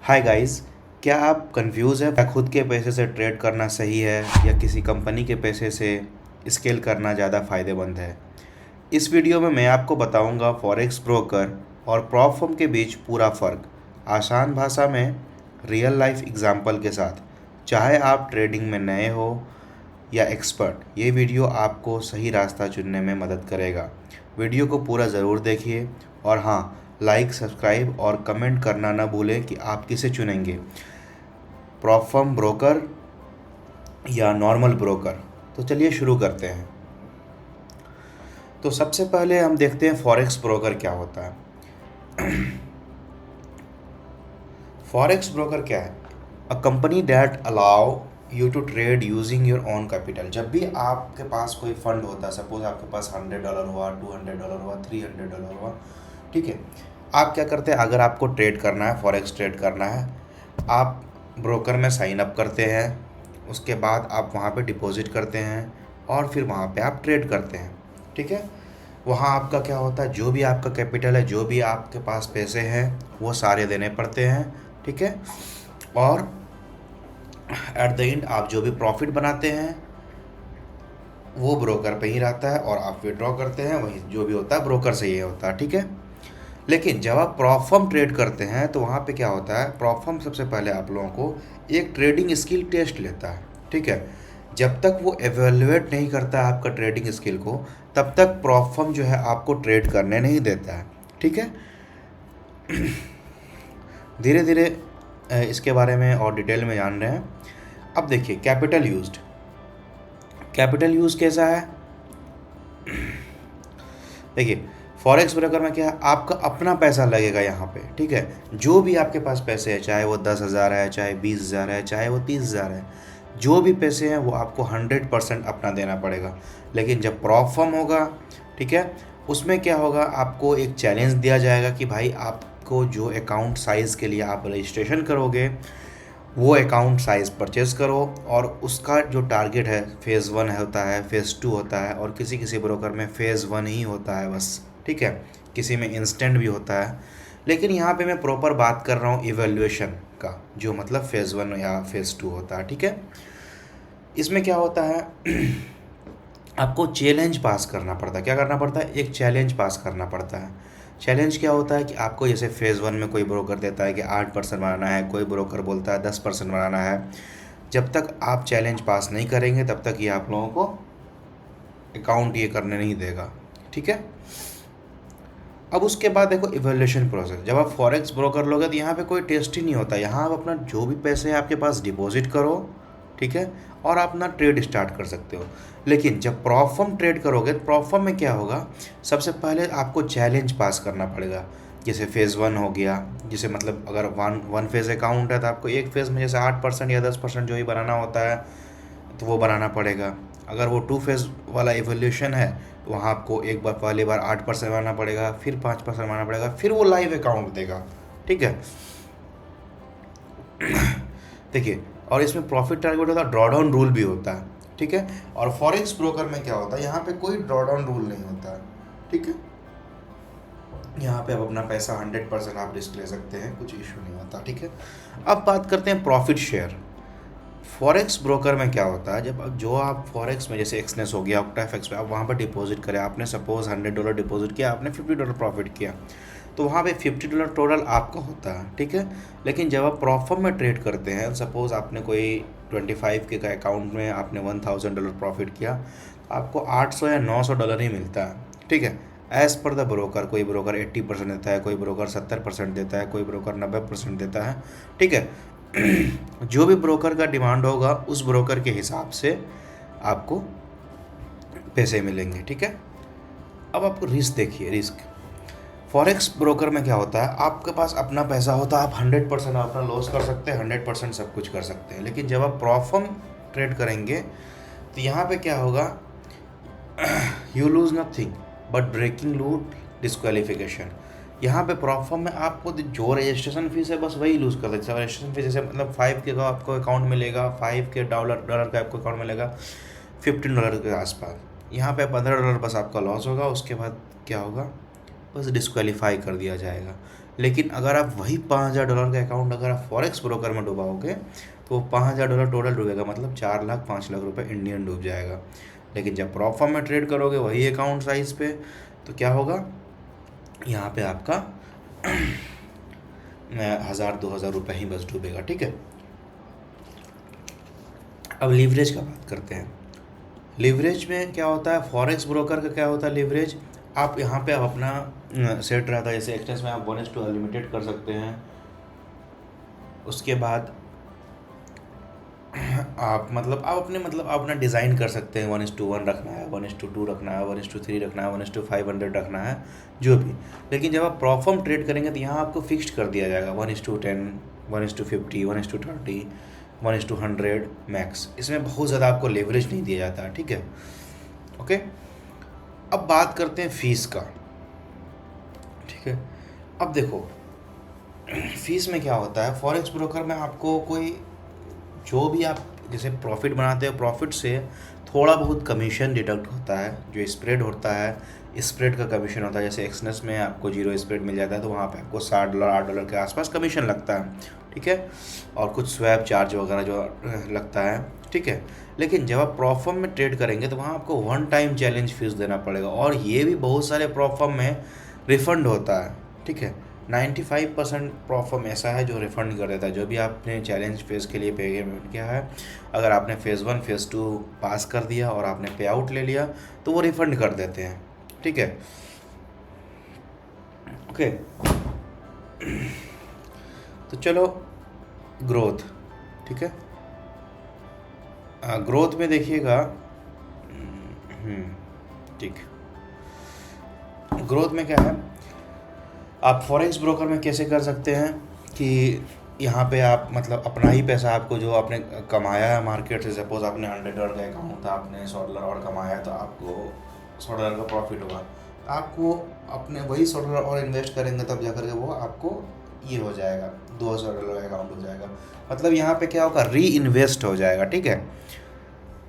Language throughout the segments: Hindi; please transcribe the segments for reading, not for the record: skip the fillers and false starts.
हाय गाइस, क्या आप कंफ्यूज है? क्या खुद के पैसे से ट्रेड करना सही है या किसी कंपनी के पैसे से स्केल करना ज़्यादा फ़ायदेमंद है? इस वीडियो में मैं आपको बताऊंगा फॉरेक्स ब्रोकर और प्रॉप फर्म के बीच पूरा फ़र्क, आसान भाषा में, रियल लाइफ एग्जांपल के साथ। चाहे आप ट्रेडिंग में नए हो या एक्सपर्ट, ये वीडियो आपको सही रास्ता चुनने में मदद करेगा। वीडियो को पूरा ज़रूर देखिए और हाँ, लाइक, सब्सक्राइब और कमेंट करना ना भूलें कि आप किसे चुनेंगे, प्रॉप फर्म ब्रोकर या नॉर्मल ब्रोकर। तो चलिए शुरू करते हैं। तो सबसे पहले हम देखते हैं फॉरेक्स ब्रोकर क्या होता है। फॉरेक्स ब्रोकर क्या है? A company that allow you to trade using your own capital. जब भी आपके पास कोई फंड होता है, सपोज आपके पास $100 हुआ, $200 हुआ, $300 हुआ, ठीक है, आप क्या करते हैं? अगर आपको ट्रेड करना है, फॉरेक्स ट्रेड करना है, आप ब्रोकर में साइन अप करते हैं, उसके बाद आप वहाँ पे डिपॉजिट करते हैं और फिर वहाँ पे आप ट्रेड करते हैं, ठीक है। वहाँ आपका क्या होता है, जो भी आपका कैपिटल है, जो भी आपके पास पैसे हैं, वो सारे देने पड़ते हैं, ठीक है। और एट द एंड आप जो भी प्रॉफिट बनाते हैं वो ब्रोकर पे ही रहता है और आप विड्रॉ करते हैं, वही जो भी होता है ब्रोकर से ही होता है, ठीक है। लेकिन जब आप प्रॉप फर्म ट्रेड करते हैं तो वहाँ पे क्या होता है, प्रॉप फर्म सबसे पहले आप लोगों को एक ट्रेडिंग स्किल टेस्ट लेता है, ठीक है। जब तक वो एवेलुएट नहीं करता है आपका ट्रेडिंग स्किल को, तब तक प्रॉप फर्म जो है आपको ट्रेड करने नहीं देता है, ठीक है। धीरे धीरे इसके बारे में और डिटेल में जान रहे हैं। अब देखिए कैपिटल यूज्ड। कैपिटल यूज कैसा है? देखिए फॉरेक्स ब्रोकर में क्या है, आपका अपना पैसा लगेगा यहाँ पे, ठीक है। जो भी आपके पास पैसे हैं, चाहे वो 10,000 है, चाहे 20,000 है, चाहे वो 30,000 है, जो भी पैसे हैं वो आपको 100% अपना देना पड़ेगा। लेकिन जब प्रॉप फर्म होगा, ठीक है, उसमें क्या होगा, आपको एक चैलेंज दिया जाएगा कि भाई आपको जो अकाउंट साइज़ के लिए आप रजिस्ट्रेशन करोगे वो अकाउंट साइज़ परचेज़ करो, और उसका जो टारगेट है फ़ेज़ 1 होता है, फ़ेज़ 2 होता है, और किसी किसी ब्रोकर में फ़ेज़ 1 ही होता है बस, ठीक है। किसी में इंस्टेंट भी होता है। लेकिन यहाँ पे मैं प्रॉपर बात कर रहा हूँ इवैल्यूएशन का, जो मतलब फ़ेज़ 1 या फ़ेज़ 2 होता है, ठीक है। इसमें क्या होता है, आपको चैलेंज पास करना पड़ता है। क्या करना पड़ता है? एक चैलेंज पास करना पड़ता है। चैलेंज क्या होता है कि आपको जैसे फ़ेज़ 1 में कोई ब्रोकर देता है कि 8% बनाना है, कोई ब्रोकर बोलता है 10% बनाना है। जब तक आप चैलेंज पास नहीं करेंगे तब तक ये आप लोगों को अकाउंट ये करने नहीं देगा, ठीक है। अब उसके बाद देखो इवैल्यूएशन प्रोसेस। जब आप फॉरेक्स ब्रोकर लोगे तो यहाँ पे कोई टेस्ट ही नहीं होता। यहाँ आप अपना जो भी पैसे हैं आपके पास डिपॉजिट करो, ठीक है, और आप अपना ट्रेड स्टार्ट कर सकते हो। लेकिन जब प्रॉप फर्म ट्रेड करोगे तो प्रॉप फर्म में क्या होगा, सबसे पहले आपको चैलेंज पास करना पड़ेगा। जैसे फ़ेज़ 1 हो गया, जैसे मतलब अगर वन फेज़ अकाउंट है तो आपको एक फेज़ में जैसे 8% या 10% जो ही बनाना होता है तो वो बनाना पड़ेगा। अगर वो 2 फेज़ वाला इवोल्यूशन है तो वहाँ आपको एक बार पहली बार 8% बनाना पड़ेगा, फिर 5% बनाना पड़ेगा, फिर वो लाइव अकाउंट देगा, ठीक है। देखिए, और इसमें प्रॉफिट टारगेट होता है, ड्रॉ डाउन रूल भी होता है, ठीक है। और फॉरेक्स ब्रोकर में क्या होता है, यहाँ पे कोई ड्रॉ डाउन रूल नहीं होता है, ठीक है। यहाँ पे आप अपना पैसा 100% आप रिस्क ले सकते हैं, कुछ इशू नहीं होता, ठीक है। अब बात करते हैं प्रॉफिट शेयर। फॉरेक्स ब्रोकर में क्या होता है, जब जो आप फॉरेक्स में जैसे एक्सनेस हो गया, ऑक्टाफेक्स पे, आप वहाँ पर डिपॉजिट करें, आपने सपोज $100 डिपॉजिट किया, आपने $50 प्रॉफिट किया, तो वहाँ पे $50 टोटल आपका होता है, ठीक है। लेकिन जब आप प्रॉप फर्म में ट्रेड करते हैं, सपोज आपने कोई 25 के का अकाउंट में आपने $1,000 प्रॉफिट किया, तो आपको $800 या $900 ही मिलता है, ठीक है। एज़ पर द ब्रोकर, कोई ब्रोकर 80% देता है, कोई ब्रोकर 70% देता है, कोई ब्रोकर 90% देता है, ठीक है। जो भी ब्रोकर का डिमांड होगा उस ब्रोकर के हिसाब से आपको पैसे मिलेंगे, ठीक है। अब आपको रिस्क देखिए, रिस्क फॉरेक्स ब्रोकर में क्या होता है, आपके पास अपना पैसा होता है, आप 100% अपना लॉस कर सकते हैं, 100% सब कुछ कर सकते हैं। लेकिन जब आप प्रॉप फर्म ट्रेड करेंगे तो यहाँ पे क्या होगा, you lose nothing but breaking rule disqualification. यहाँ पे प्रॉप फर्म में आपको जो रजिस्ट्रेशन फीस है बस वही लूज़ कर सकते हैं। रजिस्ट्रेशन फीस जैसे मतलब 5 के का आपको अकाउंट मिलेगा, 5 के डॉलर का आपको अकाउंट मिलेगा, $15 के आसपास। यहाँ पे $15 बस आपका लॉस होगा, उसके बाद क्या होगा, बस डिस्क्वालीफाई कर दिया जाएगा। लेकिन अगर आप वही $5,000 का अकाउंट अगर आप फॉरेक्स ब्रोकर में डुबाओगे तो वो $5,000 टोटल डूबेगा, मतलब 4 लाख 5 लाख रुपए इंडियन डूब जाएगा। लेकिन जब प्रॉप फॉर्म में ट्रेड करोगे वही अकाउंट साइज पे, तो क्या होगा, यहाँ पे आपका 1,000-2,000 रुपये ही बस डूबेगा। ठीक है, अब लीवरेज का बात करते हैं। लीवरेज में क्या होता है, फॉरेक्स ब्रोकर का क्या होता है लीवरेज, आप यहाँ पे आप अपना सेट रहता है, जैसे एक्सचेंज में आप 1:2 अनलिमिटेड कर सकते हैं। उसके बाद आप अपना डिज़ाइन कर सकते हैं, 1:1 रखना है, 1:2 रखना है, 1:3 रखना है, 1:500 रखना है, जो भी। लेकिन जब आप प्रॉफर्म ट्रेड करेंगे तो यहाँ आपको फिक्स्ड कर दिया जाएगा 1:10, 1:50, 1:30, 1:100 मैक्स। इसमें बहुत ज़्यादा आपको लेवरेज नहीं दिया जाता है। ठीक है, ओके। अब बात करते हैं फ़ीस का। ठीक है, अब देखो फीस में क्या होता है, फॉरेक्स ब्रोकर में आपको कोई जो भी आप जैसे प्रॉफिट बनाते हो, प्रॉफिट से थोड़ा बहुत कमीशन डिडक्ट होता है, जो स्प्रेड होता है स्प्रेड का कमीशन होता है। जैसे एक्सनेस में आपको 0 स्प्रेड मिल जाता है तो वहाँ पे आपको $7 $8 के आसपास कमीशन लगता है। ठीक है, और कुछ स्वैप चार्ज वगैरह जो लगता है। ठीक है, लेकिन जब आप प्रॉप फर्म में ट्रेड करेंगे तो वहाँ आपको 1 टाइम चैलेंज फीस देना पड़ेगा, और ये भी बहुत सारे प्रॉप फर्म में रिफ़ंड होता है। ठीक है, 95% प्रॉप फर्म ऐसा है जो रिफ़ंड कर देता है, जो भी आपने चैलेंज फेज़ के लिए पेमेंट किया है। अगर आपने फ़ेज़ 1 फ़ेज़ 2 पास कर दिया और आपने पे आउट ले लिया तो वो रिफ़ंड कर देते हैं। ठीक है, ओके। तो चलो ग्रोथ। ठीक है, ग्रोथ में देखिएगा, ठीक, ग्रोथ में क्या है, आप फॉरेक्स ब्रोकर में कैसे कर सकते हैं कि यहाँ पे आप मतलब अपना ही पैसा आपको जो आपने कमाया है मार्केट से, सपोज आपने $100 का अकाउंट था, आपने $100 और कमाया तो आपको $100 का प्रॉफिट हुआ, आपको अपने वही $100 और इन्वेस्ट करेंगे तब जा करके वो आपको ये हो जाएगा, $200 का अकाउंट हो जाएगा। मतलब यहाँ पे क्या होगा, री इन्वेस्ट हो जाएगा। ठीक है,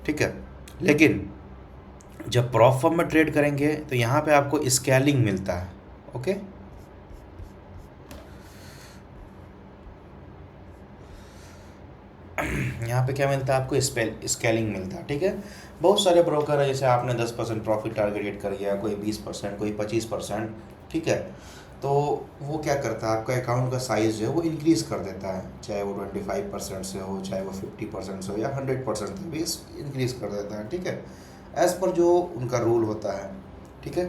ठीक है। लेकिन जब प्रॉप फर्म में ट्रेड करेंगे तो यहाँ पे आपको स्केलिंग मिलता है। ओके, यहाँ पे क्या मिलता है आपको, स्केलिंग मिलता है। ठीक है, बहुत सारे ब्रोकर है, जैसे आपने 10% प्रॉफिट टारगेट कर लिया, कोई 20%, कोई 25%। ठीक है, तो वो क्या करता है, आपका अकाउंट का साइज़ जो है वो इंक्रीज़ कर देता है, चाहे वो 25% से हो, चाहे वो 50% से हो, या 100% से भी इंक्रीज़ कर देता है। ठीक है, एज़ पर जो उनका रूल होता है। ठीक है,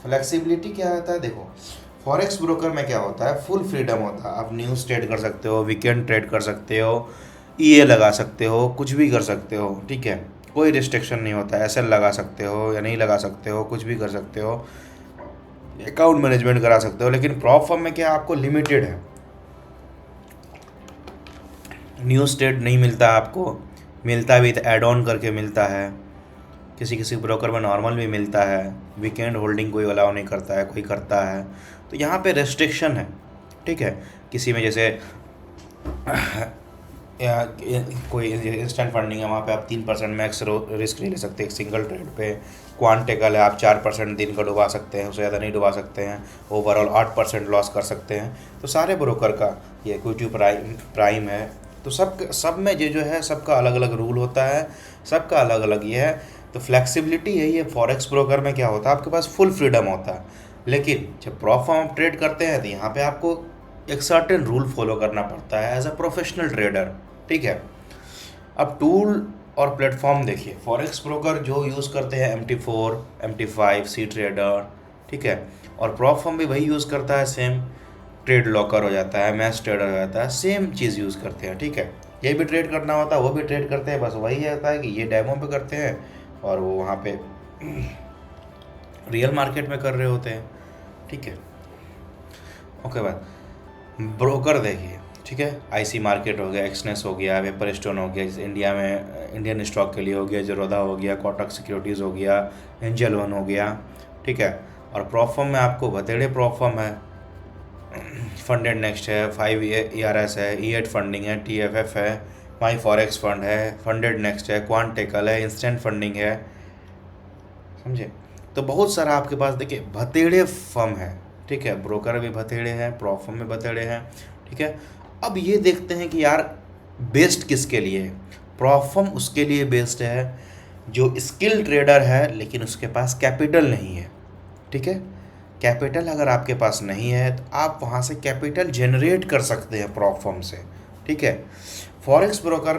फ्लेक्सिबिलिटी क्या होता है, देखो फॉरेक्स ब्रोकर में क्या होता है, फुल फ्रीडम होता है, आप न्यूज़ ट्रेड कर सकते हो, वीकेंड ट्रेड कर सकते हो, ईए लगा सकते हो, कुछ भी कर सकते हो। ठीक है, कोई रिस्ट्रिक्शन नहीं होता है, एसएल लगा सकते हो या नहीं लगा सकते हो, कुछ भी कर सकते हो, अकाउंट मैनेजमेंट करा सकते हो। लेकिन प्रॉप फर्म में क्या आपको लिमिटेड है, न्यूज़ ट्रेड नहीं मिलता आपको, मिलता भी तो ऐड ऑन करके मिलता है, किसी किसी ब्रोकर में नॉर्मल भी मिलता है, वीकेंड होल्डिंग कोई अलाउ नहीं करता है, कोई करता है, तो यहाँ पे रेस्ट्रिक्शन है। ठीक है, किसी में जैसे या कोई इंस्टेंट फंडिंग है, वहाँ पे आप 3% मैक्स रिस्क नहीं ले सकते एक सिंगल ट्रेड पे। क्वांटेकल है, आप 4% दिन का डुबा सकते हैं, उससे ज़्यादा नहीं डुबा सकते हैं, ओवरऑल 8% लॉस कर सकते हैं। तो सारे ब्रोकर का ये इक्विटी प्राइम है, तो सब में ये जो है सबका अलग अलग रूल होता है, सबका अलग अलग ये है। तो फ्लेक्सिबिलिटी यही है, फॉरेक्स ब्रोकर में क्या होता है, आपके पास फुल फ्रीडम होता है। लेकिन जब प्रॉप फर्म आप ट्रेड करते हैं तो यहाँ पे आपको एक सर्टेन रूल फॉलो करना पड़ता है एज अ प्रोफेशनल ट्रेडर। ठीक है, अब टूल और प्लेटफॉर्म देखिए, फॉरेक्स ब्रोकर जो यूज़ करते हैं MT4, MT5, सी ट्रेडर। ठीक है, और प्रॉप फर्म भी वही यूज़ करता है, सेम ट्रेड लॉकर हो जाता है, मैच ट्रेडर हो जाता है, सेम चीज़ यूज़ करते हैं। ठीक है, ये भी ट्रेड करना होता है, वो भी ट्रेड करते हैं, बस वही होता है कि ये डेमो पे करते हैं और वो वहाँ पे रियल मार्केट में कर रहे होते हैं। ठीक है, ओके बात, ब्रोकर देखिए। ठीक है, आईसी मार्केट हो गया, एक्सनेस हो गया, वेपर स्टोन हो गया, जैसे इंडिया में इंडियन स्टॉक के लिए हो गया, ज़ीरोधा हो गया, कोटक सिक्योरिटीज़ हो गया, एंजल वन हो गया। ठीक है, और प्रॉप फर्म में आपको बतेड़े प्रॉप फर्म है, फंडेड नेक्स्ट है, 5 ERS है, E8 फंडिंग है, TFF है, माई फॉरेक्स फंड है, फंडेड नेक्स्ट है, क्वांटेकल है, इंस्टेंट फंडिंग है। समझे, तो बहुत सारा आपके पास देखिए भतेड़े फर्म है। ठीक है, ब्रोकर भी भतेड़े हैं, प्रॉफर्म में भतेड़े हैं, ठीक है। अब ये देखते हैं कि यार बेस्ट किसके लिए है। प्रॉफर्म उसके लिए बेस्ट है जो स्किल ट्रेडर है लेकिन उसके पास कैपिटल नहीं है, ठीक है। कैपिटल अगर आपके पास नहीं है तो आप वहाँ से कैपिटल जनरेट कर सकते हैं प्रॉफर्म से, ठीक है। फॉरेक्स ब्रोकर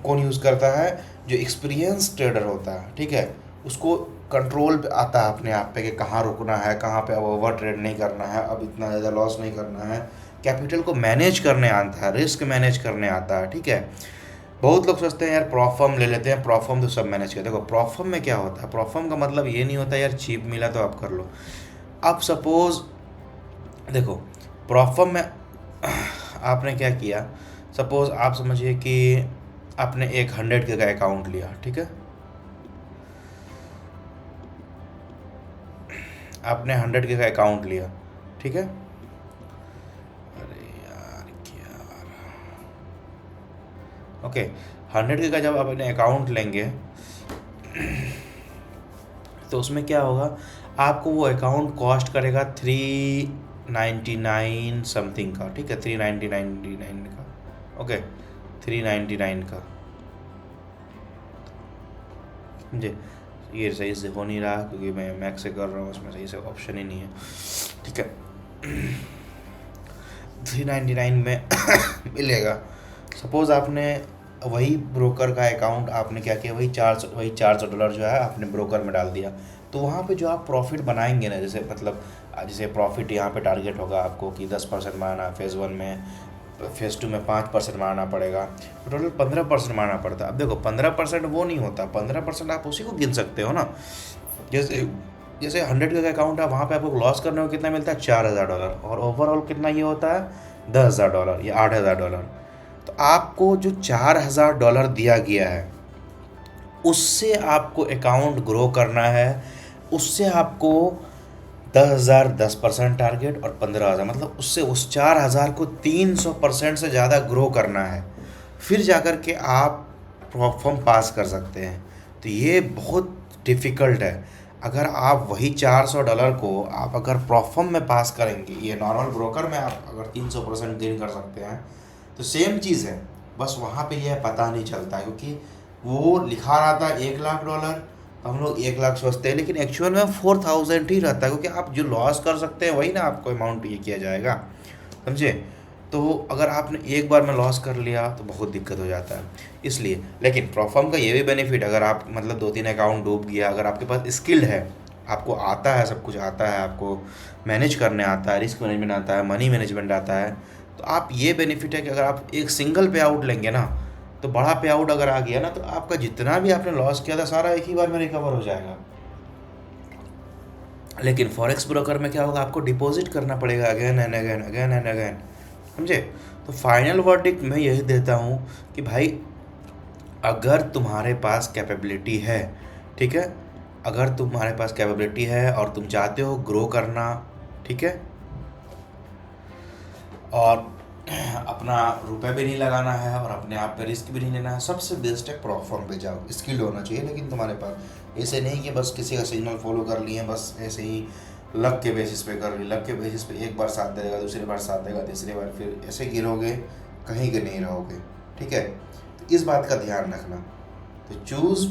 कौन यूज़ करता है? जो एक्सपीरियंस ट्रेडर होता है, ठीक है। उसको कंट्रोल आता है अपने आप पे कि कहाँ रुकना है, कहाँ पे अब ओवर ट्रेड नहीं करना है, अब इतना ज़्यादा लॉस नहीं करना है। कैपिटल को मैनेज करने आता है, रिस्क मैनेज करने आता है, ठीक है। बहुत लोग सोचते हैं यार प्रॉफर्म ले लेते हैं, प्रॉफर्म तो सब मैनेज करते हैं। देखो प्रॉफर्म में क्या होता है, प्रॉफर्म का मतलब ये नहीं होता यार चीप मिला तो आप कर लो। अब सपोज देखो प्रॉफर्म में आपने क्या किया, सपोज आप समझिए कि आपने एक 100 का अकाउंट लिया, ठीक है। आपने 100 का अकाउंट लिया, ठीक है। अरे यार क्या, ओके 100 का जब आप अपने अकाउंट लेंगे तो उसमें क्या होगा, आपको वो अकाउंट कॉस्ट करेगा 399 समथिंग का, ठीक है, 399 का, ओके 399 का। जी ये सही से हो नहीं रहा क्योंकि मैं मैक से कर रहा हूँ, उसमें सही से ऑप्शन ही नहीं है, ठीक है। 399 में मिलेगा। सपोज़ आपने वही ब्रोकर का अकाउंट आपने क्या किया, वही $400 जो है आपने ब्रोकर में डाल दिया, तो वहाँ पे जो आप प्रॉफिट बनाएंगे ना, जैसे मतलब जैसे प्रॉफिट यहाँ पे टारगेट होगा आपको कि 10% मारना, फेज़ 1 में, फेज़ 2 में 5% मारना पड़ेगा, तो टोटल 15% मारना पड़ता है। अब देखो 15% वो नहीं होता, 15% आप उसी को गिन सकते हो ना। जैसे जैसे 100 का अकाउंट है, वहाँ पे आपको लॉस करने को कितना मिलता है, $4000, और ओवरऑल कितना ये होता है, $10,000 या $8,000। तो आपको जो $4000 दिया गया है उससे आपको अकाउंट ग्रो करना है, उससे आपको 10,000 10% टारगेट और 15,000, मतलब उससे उस 4,000 को 300% से ज़्यादा ग्रो करना है, फिर जाकर के आप प्रॉफर्म पास कर सकते हैं। तो ये बहुत डिफ़िकल्ट है। अगर आप वही $400 को आप अगर प्रॉफर्म में पास करेंगे, ये नॉर्मल ब्रोकर में आप अगर 300% गेन कर सकते हैं तो सेम चीज़ है, बस वहाँ पे यह पता नहीं चलता क्योंकि वो लिखा रहा था $1,00,000, तो हम लोग 1,00,000 सोचते हैं लेकिन एक्चुअल में 4,000 ही रहता है, क्योंकि आप जो लॉस कर सकते हैं वही ना आपको अमाउंट ये किया जाएगा, समझे। तो अगर आपने एक बार में लॉस कर लिया तो बहुत दिक्कत हो जाता है, इसलिए। लेकिन प्रॉफर्म का ये भी बेनिफिट, अगर आप मतलब 2-3 अकाउंट डूब गया, अगर आपके पास स्किल है, आपको आता है, सब कुछ आता है, आपको मैनेज करने आता है, रिस्क मैनेजमेंट आता है, मनी मैनेजमेंट आता है, तो आप ये बेनिफिट है कि अगर आप एक सिंगल पे आउट लेंगे ना, तो बड़ा पे आउट अगर आ गया ना तो आपका जितना भी आपने लॉस किया था सारा एक ही बार में रिकवर हो जाएगा। लेकिन फॉरेक्स ब्रोकर में क्या होगा, आपको डिपॉजिट करना पड़ेगा again and again, again and again, समझे। तो फाइनल वर्डिक्ट मैं यही देता हूँ कि भाई अगर तुम्हारे पास कैपेबिलिटी है, ठीक है, अगर तुम्हारे पास कैपेबिलिटी है और तुम चाहते हो ग्रो करना, ठीक है, और अपना रुपए भी नहीं लगाना है और अपने आप पे रिस्क भी नहीं लेना है, सबसे बेस्ट है प्रॉफर्म पे जाओ। स्किल होना चाहिए लेकिन तुम्हारे पास, ऐसे नहीं कि बस किसी का सिग्नल फॉलो कर लिए, बस ऐसे ही लक के बेसिस पे कर ली, लक के बेसिस पे एक बार साथ देगा, दूसरी बार साथ देगा, तीसरी बार फिर ऐसे गिरोगे, कहीं के नहीं रहोगे, ठीक है। तो इस बात का ध्यान रखना। तो choose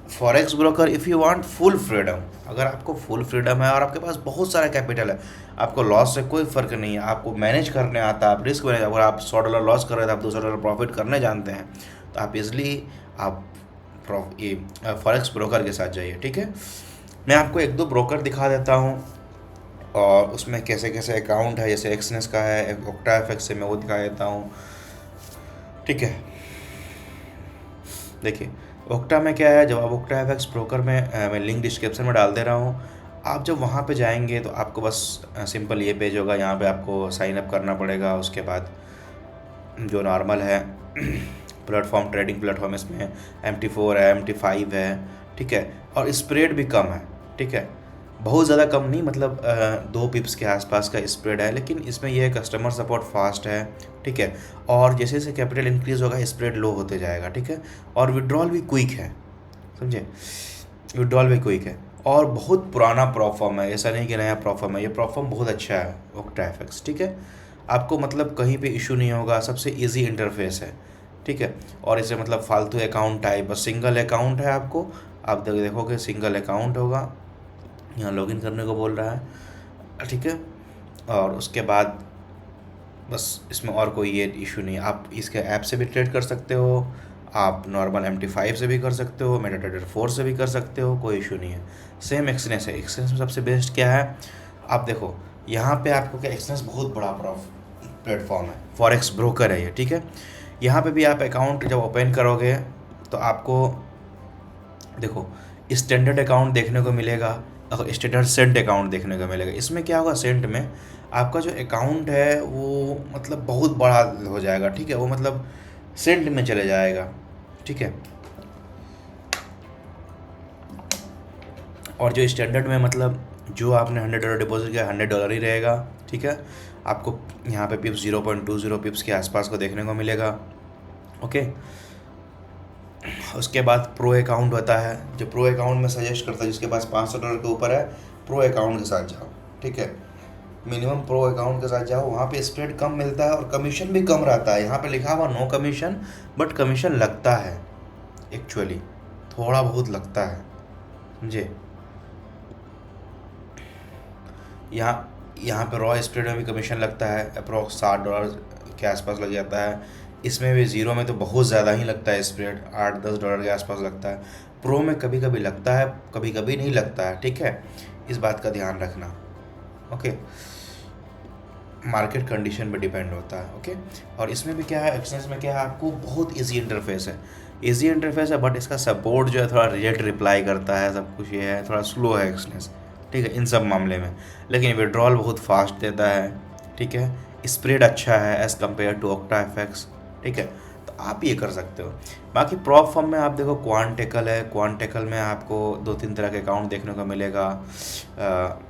forex broker if you want full freedom. अगर आपको फुल फ्रीडम है और आपके पास बहुत सारा कैपिटल है, आपको लॉस से कोई फ़र्क नहीं है, आपको मैनेज करने आता है, आप रिस्क मैनेज, अगर आप $100 लॉस कर रहे थे, आप $200 प्रॉफिट करने जानते हैं, तो आप इजली आप ये फॉरेक्स ब्रोकर के साथ जाइए, ठीक है। मैं आपको 1-2 ब्रोकर दिखा देता हूँ और उसमें कैसे कैसे अकाउंट है, जैसे एक्सनेस का है, ओक्टा एफएक्स से मैं वो दिखा देता हूँ, ठीक है। देखिए ओक्टा में क्या है, जब आप ओक्टा एफएक्स ब्रोकर में मैं लिंक डिस्क्रिप्शन में डाल दे रहा हूँ, आप जब वहाँ पे जाएंगे तो आपको बस सिंपल ये पेज होगा, यहाँ पे आपको साइन अप करना पड़ेगा। उसके बाद जो नॉर्मल है प्लेटफॉर्म, ट्रेडिंग प्लेटफॉर्म, इसमें MT4 है, MT5 है, ठीक है, और स्प्रेड भी कम है, ठीक है, बहुत ज़्यादा कम नहीं, मतलब 2 पिप्स के आसपास का स्प्रेड है, लेकिन इसमें यह कस्टमर सपोर्ट फास्ट है, ठीक है, और जैसे जैसे कैपिटल इंक्रीज़ होगा स्प्रेड लो होते जाएगा, ठीक है, और विड्रॉल भी क्विक है, समझे, विड्रॉल भी क्विक है। और बहुत पुराना प्रोफॉर्म है, ऐसा नहीं कि नया प्रोफॉर्म है, ये प्रोफॉर्म बहुत अच्छा है OctaFX, ठीक है। आपको मतलब कहीं पे इशू नहीं होगा, सबसे इजी इंटरफेस है, ठीक है। और इसे मतलब फालतू अकाउंट टाइप, बस सिंगल अकाउंट है आपको, आप देखोगे सिंगल अकाउंट होगा, यहाँ लॉगिन करने को बोल रहा है, ठीक है। और उसके बाद बस इसमें और कोई ये इशू नहीं है, आप इसके ऐप से भी ट्रेड कर सकते हो, आप नॉर्मल MT5 से भी कर सकते हो, मेटाट्रेडर 4 से भी कर सकते हो, कोई इशू नहीं है। सेम एक्सनेस है, एक्सनेस में सबसे बेस्ट क्या है, आप देखो यहाँ पे आपको क्या, एक्सनेस बहुत बड़ा प्लेटफॉर्म है, फॉरेक्स ब्रोकर है ये, ठीक है। यहाँ पे भी आप अकाउंट जब ओपन करोगे तो आपको देखो स्टैंडर्ड अकाउंट देखने को मिलेगा और स्टैंडर्ड सेंट अकाउंट देखने को मिलेगा। इसमें क्या होगा, सेंट में आपका जो अकाउंट है वो मतलब बहुत बड़ा हो जाएगा, ठीक है, वो मतलब सेंट में चले जाएगा, ठीक है। और जो स्टैंडर्ड में मतलब जो आपने $100 डिपॉजिट किया $100 ही रहेगा, ठीक है। आपको यहाँ पे पिप्स 0.20 पिप्स के आसपास को देखने को मिलेगा, ओके। उसके बाद प्रो अकाउंट होता है, जो प्रो अकाउंट में सजेस्ट करता है जिसके पास $500 के ऊपर है, प्रो अकाउंट के साथ जाओ, ठीक है। मिनिमम प्रो अकाउंट के साथ जाओ, वहाँ पे स्प्रेड कम मिलता है और कमीशन भी कम रहता है। यहाँ पे लिखा हुआ नो कमीशन, बट कमीशन लगता है, एक्चुअली थोड़ा बहुत लगता है, समझे। यहाँ पे रॉ स्प्रेड में भी कमीशन लगता है, अप्रोक्स $60 के आसपास लग जाता है। इसमें भी ज़ीरो में तो बहुत ज़्यादा ही लगता है स्प्रेड, $8-10 के आसपास लगता है। प्रो में कभी कभी लगता है, कभी कभी नहीं लगता है, ठीक है, इस बात का ध्यान रखना, ओके। मार्केट कंडीशन पे डिपेंड होता है, ओके। और इसमें भी क्या है, एक्सचेंज में क्या है, आपको बहुत इजी इंटरफेस है, इजी इंटरफेस है, बट इसका सपोर्ट जो है थोड़ा रिजेक्ट रिप्लाई करता है, सब कुछ ये है, थोड़ा स्लो है एक्सचेंज, ठीक है, इन सब मामले में। लेकिन विड्रॉल बहुत फास्ट देता है, ठीक है, स्प्रेड अच्छा है एज़ कम्पेयर टू OctaFX, ठीक है, तो आप ये कर सकते हो। बाकी प्रॉप फॉर्म में आप देखो क्वांटेकल है, क्वांटेकल में आपको 2-3 तरह के अकाउंट देखने को मिलेगा।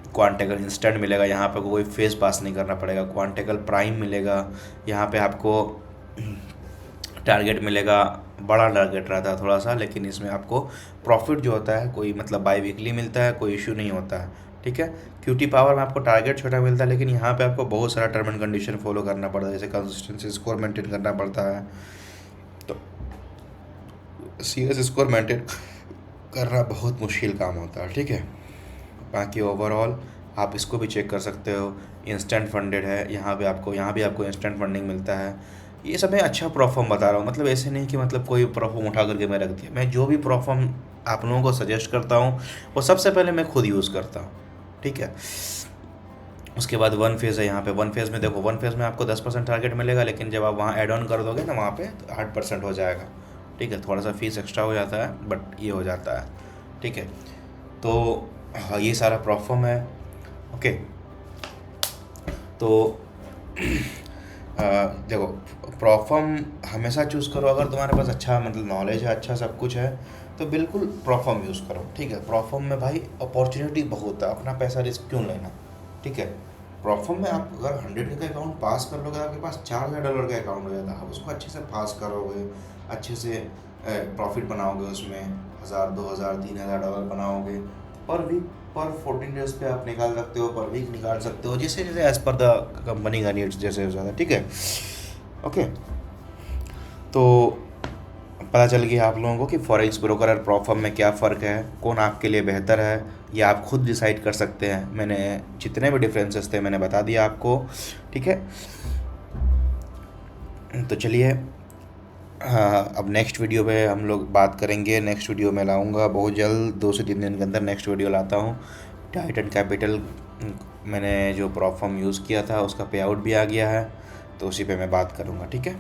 क्वांटेकल इंस्टेंट मिलेगा, यहाँ पे कोई फेस पास नहीं करना पड़ेगा। क्वांटेकल प्राइम मिलेगा, यहाँ पे आपको टारगेट मिलेगा, बड़ा टारगेट रहता है थोड़ा सा, लेकिन इसमें आपको प्रॉफिट जो होता है कोई मतलब बाई वीकली मिलता है, कोई इशू नहीं होता है, ठीक है। QT पावर में आपको टारगेट छोटा मिलता है, लेकिन यहाँ पे आपको बहुत सारा टर्म एंड कंडीशन फॉलो करना पड़ता है, जैसे कंसिस्टेंसी स्कोर मेंटेन करना पड़ता है, तो CS स्कोर मेंटेन करना बहुत मुश्किल काम होता है, ठीक है। बाकी ओवरऑल आप इसको भी चेक कर सकते हो, इंस्टेंट फंडेड है, यहाँ भी आपको इंस्टेंट फंडिंग मिलता है। ये सब मैं अच्छा प्रोफॉर्म बता रहा हूँ, मतलब ऐसे नहीं कि मतलब कोई प्रोफॉर्म उठा करके मैं रख दिया। मैं जो भी प्रोफॉर्म आप लोगों को सजेस्ट करता हूँ वो सबसे पहले मैं खुद यूज़ करता हूँ, ठीक है। उसके बाद वन फेज़ है, यहाँ पे वन फेज़ में देखो, वन फेज़ में आपको 10% टारगेट मिलेगा, लेकिन जब आप वहाँ ऐड ऑन कर दोगे ना वहाँ पे तो 8% हो जाएगा, ठीक है। थोड़ा सा फीस एक्स्ट्रा हो जाता है, बट ये हो जाता है, ठीक है। तो हाँ, ये सारा प्रोफॉर्म है, ओके। तो देखो प्रोफॉर्म हमेशा चूज़ करो, अगर तुम्हारे पास अच्छा मतलब नॉलेज है, अच्छा सब कुछ है, तो बिल्कुल प्रोफॉर्म यूज़ करो, ठीक है। प्रोफॉर्म में भाई अपॉर्चुनिटी बहुत है, अपना पैसा रिस्क क्यों लेना, ठीक है। प्रोफॉर्म में आप अगर 100 का अकाउंट पास कर लोगे, आपके पास $4000 का अकाउंट हो जाता है, आप उसको अच्छे से पास करोगे, अच्छे से प्रॉफिट बनाओगे, उसमें 1000, 2000, $3000 बनाओगे पर वीक, पर 14 डेज पे आप निकाल सकते हो, पर वीक निकाल सकते हो, जैसे जैसे एज़ पर द कंपनी का नीड्स जैसे हो जाता है, ठीक है, ओके। तो पता चल गया आप लोगों को कि फॉरेक्स ब्रोकर और प्रॉप फर्म में क्या फ़र्क है, कौन आपके लिए बेहतर है, ये आप खुद डिसाइड कर सकते हैं। मैंने जितने भी डिफरेंसेस थे मैंने बता दिया आपको, ठीक है। तो चलिए, हाँ, अब नेक्स्ट वीडियो पे हम लोग बात करेंगे, नेक्स्ट वीडियो में लाऊंगा बहुत जल्द, 2 से 3 दिन के अंदर नेक्स्ट वीडियो लाता हूँ। टाइटन कैपिटल मैंने जो प्रॉप फर्म यूज़ किया था उसका पे आउट भी आ गया है, तो उसी पे मैं बात करूँगा, ठीक है।